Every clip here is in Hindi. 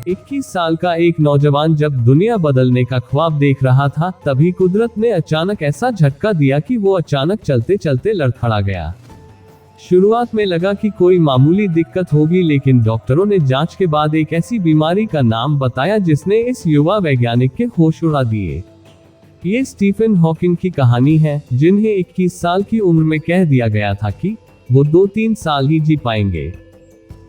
21 साल का एक नौजवान जब दुनिया बदलने का ख्वाब देख रहा था, तभी कुदरत ने अचानक ऐसा झटका दिया कि वो अचानक चलते चलते लड़खड़ा गया। शुरुआत में लगा कि कोई मामूली दिक्कत होगी, लेकिन डॉक्टरों ने जांच के बाद एक ऐसी बीमारी का नाम बताया जिसने इस युवा वैज्ञानिक के होश उड़ा दिए। ये स्टीफन हॉकिंग की कहानी है, जिन्हें 21 साल की उम्र में कह दिया गया था कि वो 2-3 साल ही जी पाएंगे।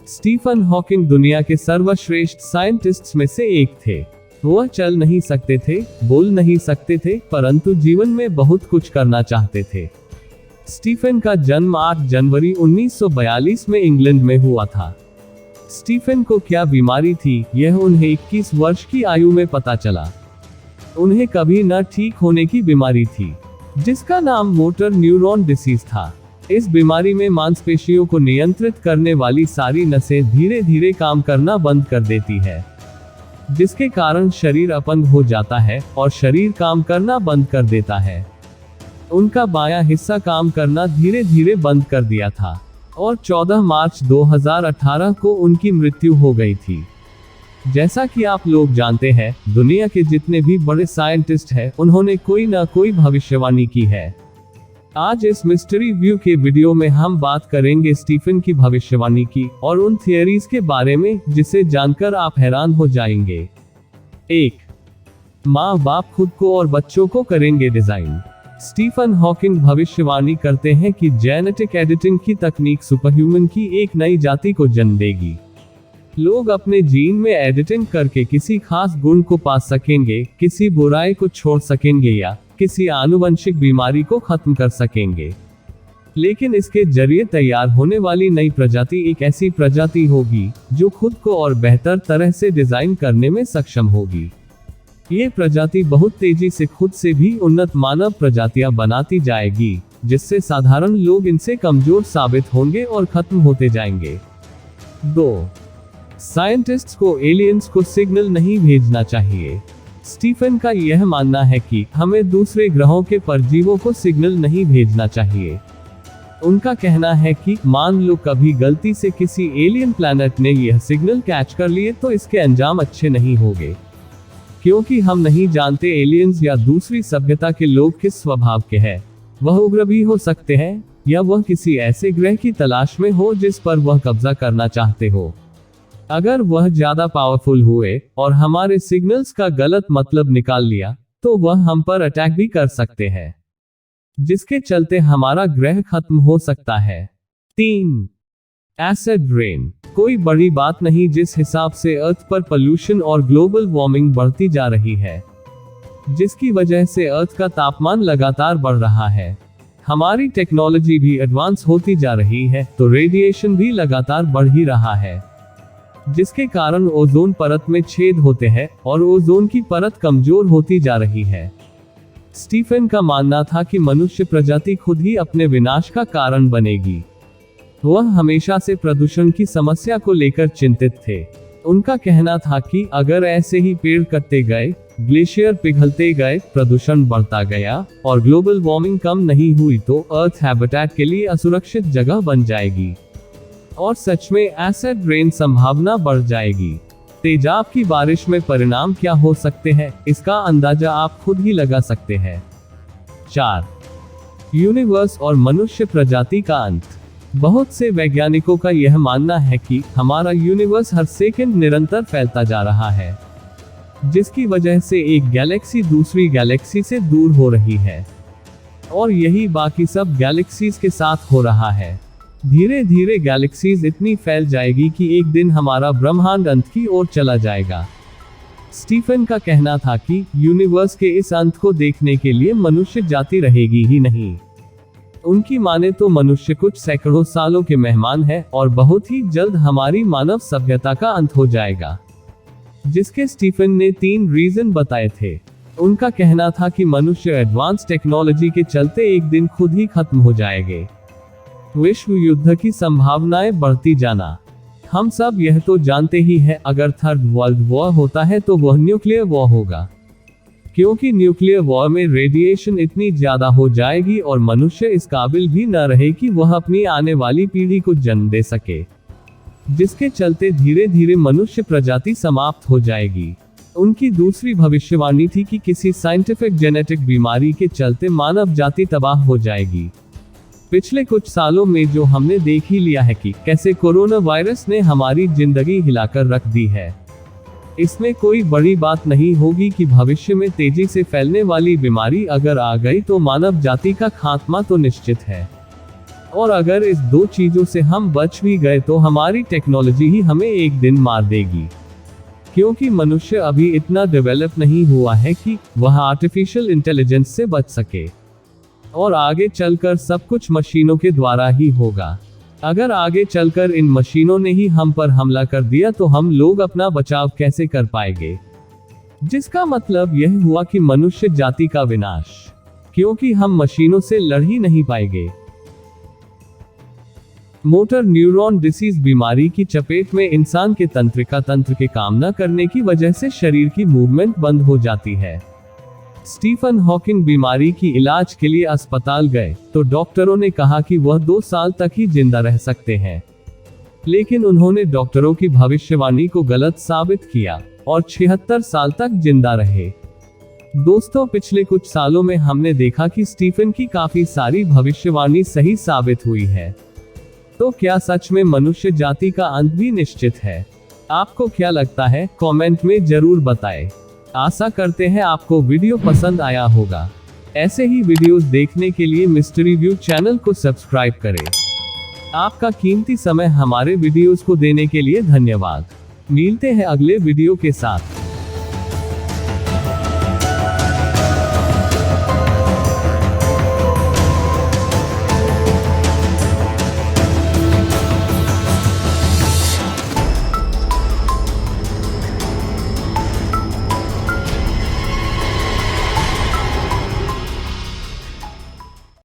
स्टीफन हॉकिंग दुनिया के सर्वश्रेष्ठ साइंटिस्ट्स में से एक थे। वह चल नहीं सकते थे, बोल नहीं सकते थे, परंतु जीवन में बहुत कुछ करना चाहते थे। स्टीफन का जन्म 8 जनवरी 1942 में इंग्लैंड में हुआ था। स्टीफन को क्या बीमारी थी, यह उन्हें 21 वर्ष की आयु में पता चला। उन्हें कभी न ठीक होने की बीमारी थी, जिसका नाम मोटर न्यूरॉन डिसीज था। इस बीमारी में मांसपेशियों को नियंत्रित करने वाली सारी नसें धीरे धीरे काम करना बंद कर देती है, जिसके कारण शरीर अपंग हो जाता है और शरीर काम करना बंद कर देता है। उनका बायां हिस्सा काम करना धीरे धीरे बंद कर दिया था और 14 मार्च 2018 को उनकी मृत्यु हो गई थी। जैसा कि आप लोग जानते हैं, दुनिया के जितने भी बड़े साइंटिस्ट हैं, उन्होंने कोई ना कोई भविष्यवाणी की है। आज इस मिस्ट्री व्यू के वीडियो में हम बात करेंगे स्टीफन की भविष्यवाणी की और उन थियरीज के बारे में जिसे जानकर आप हैरान हो जाएंगे। 1. माँ बाप खुद को और बच्चों को करेंगे डिजाइन। स्टीफन हॉकिंग भविष्यवाणी करते हैं कि जेनेटिक एडिटिंग की तकनीक सुपरह्यूमन की एक नई जाति को जन्म देगी। लोग अपने जीन में एडिटिंग करके किसी खास गुण को पा सकेंगे, किसी बुराई को छोड़ सकेंगे या किसी आनुवंशिक बीमारी को खत्म कर सकेंगे। लेकिन इसके जरिए तैयार होने वाली नई प्रजाति एक ऐसी प्रजाति होगी जो खुद को और बेहतर तरह से डिजाइन करने में सक्षम होगी। ये प्रजाति बहुत तेजी से खुद से भी उन्नत मानव प्रजातियां बनाती जाएगी, जिससे साधारण लोग इनसे कमजोर साबित होंगे और खत्म होते जाएंगे। 2. साइंटिस्ट्स को एलियंस को सिग्नल नहीं भेजना चाहिए। स्टीफन का यह मानना है कि हमें दूसरे ग्रहों के परजीवों को सिग्नल नहीं भेजना चाहिए। उनका कहना है कि मान लो कभी गलती से किसी एलियन प्लैनेट ने यह सिग्नल कैच कर लिए तो इसके अंजाम अच्छे नहीं होंगे, क्योंकि हम नहीं जानते एलियंस या दूसरी सभ्यता के लोग किस स्वभाव के हैं। वह उग्र भी हो सकते हैं, या वह किसी ऐसे ग्रह की तलाश में हो जिस पर वह कब्जा करना चाहते हो। अगर वह ज्यादा पावरफुल हुए और हमारे सिग्नल्स का गलत मतलब निकाल लिया, तो वह हम पर अटैक भी कर सकते हैं, जिसके चलते हमारा ग्रह खत्म हो सकता है। 3. Acid rain. कोई बड़ी बात नहीं जिस हिसाब से अर्थ पर पोल्यूशन और ग्लोबल वार्मिंग बढ़ती जा रही है, जिसकी वजह से अर्थ का तापमान लगातार बढ़ रहा है। हमारी टेक्नोलॉजी भी एडवांस होती जा रही है, तो रेडिएशन भी लगातार बढ़ ही रहा है, जिसके कारण ओजोन परत में छेद होते हैं और ओजोन की परत कमजोर होती जा रही है। स्टीफन का मानना था कि मनुष्य प्रजाति खुद ही अपने विनाश का कारण बनेगी। वह हमेशा से प्रदूषण की समस्या को लेकर चिंतित थे। उनका कहना था कि अगर ऐसे ही पेड़ कटते गए, ग्लेशियर पिघलते गए, प्रदूषण बढ़ता गया और ग्लोबल वार्मिंग कम नहीं हुई तो अर्थ हैबिटेट के लिए असुरक्षित जगह बन जाएगी और सच में एसिड रेन संभावना बढ़ जाएगी। तेजाब की बारिश में परिणाम क्या हो सकते हैं, इसका अंदाजा आप खुद ही लगा सकते हैं। 4. यूनिवर्स और मनुष्य प्रजाति का अंत। बहुत से वैज्ञानिकों का यह मानना है कि हमारा यूनिवर्स हर सेकंड निरंतर फैलता जा रहा है, जिसकी वजह से एक गैलेक्सी दूसरी गैलेक्सी से दूर हो रही है, और यही बाकी सब गैलेक्सीज के साथ हो रहा है। धीरे धीरे गैलेक्सीज इतनी फैल जाएगी कि एक दिन हमारा ब्रह्मांड अंत की ओर चला जाएगा। स्टीफन का कहना था कि यूनिवर्स के इस अंत को देखने के लिए मनुष्य जाति रहेगी ही नहीं। उनकी माने तो मनुष्य कुछ सैकड़ों सालों के मेहमान है और बहुत ही जल्द हमारी मानव सभ्यता का अंत हो जाएगा, जिसके स्टीफन ने 3 रीजन बताए थे। उनका कहना था कि मनुष्य एडवांस टेक्नोलॉजी के चलते एक दिन खुद ही खत्म हो जाएंगे। विश्व युद्ध की संभावनाएं बढ़ती जाना। हम सब यह तो जानते ही हैं, अगर थर्ड वर्ल्ड वॉर होता है तो वह न्यूक्लियर वॉर होगा, क्योंकि न्यूक्लियर वॉर में रेडिएशन इतनी ज्यादा हो जाएगी और मनुष्य इस काबिल भी न रहे कि वह अपनी आने वाली पीढ़ी को जन्म दे सके। जिसके चलते धीरे धीरे मनुष्य प्रजाति समाप्त हो जाएगी। उनकी दूसरी भविष्यवाणी थी कि किसी साइंटिफिक जेनेटिक बीमारी के चलते मानव जाति तबाह हो जाएगी। पिछले कुछ सालों में जो हमने देख ही लिया है कि कैसे कोरोना वायरस ने हमारी जिंदगी हिलाकर रख दी है। इसमें कोई बड़ी बात नहीं होगी कि भविष्य में तेजी से फैलने वाली बीमारी अगर आ गई तो मानव जाति का खात्मा तो निश्चित है। और अगर इस दो चीजों से हम बच भी गए तो हमारी टेक्नोलॉजी ही हमें एक दिन मार देगी, क्योंकि मनुष्य अभी इतना डेवलप नहीं हुआ है कि वह आर्टिफिशियल इंटेलिजेंस से बच सके। और आगे चलकर सब कुछ मशीनों के द्वारा ही होगा। अगर आगे चलकर इन मशीनों ने ही हम पर हमला कर दिया तो हम लोग अपना बचाव कैसे कर पाएंगे? जिसका मतलब यह हुआ कि मनुष्य जाति का विनाश, क्योंकि हम मशीनों से लड़ ही नहीं पाएंगे। मोटर न्यूरॉन डिसीज बीमारी की चपेट में इंसान के तंत्रिका तंत्र के काम न करने की वजह से शरीर की मूवमेंट बंद हो जाती है। स्टीफन हॉकिंग बीमारी की इलाज के लिए अस्पताल गए तो डॉक्टरों ने कहा कि वह 2 साल तक ही जिंदा रह सकते हैं, लेकिन उन्होंने डॉक्टरों की भविष्यवाणी को गलत साबित किया और 76 साल तक जिंदा रहे। दोस्तों, पिछले कुछ सालों में हमने देखा कि स्टीफन की काफी सारी भविष्यवाणी सही साबित हुई है। तो क्या सच में मनुष्य जाति का अंत भी निश्चित है? आपको क्या लगता है? कमेंट में जरूर बताएं। आशा करते हैं आपको वीडियो पसंद आया होगा। ऐसे ही वीडियोस देखने के लिए मिस्ट्री व्यू चैनल को सब्सक्राइब करें। आपका कीमती समय हमारे वीडियोस को देने के लिए धन्यवाद। मिलते हैं अगले वीडियो के साथ।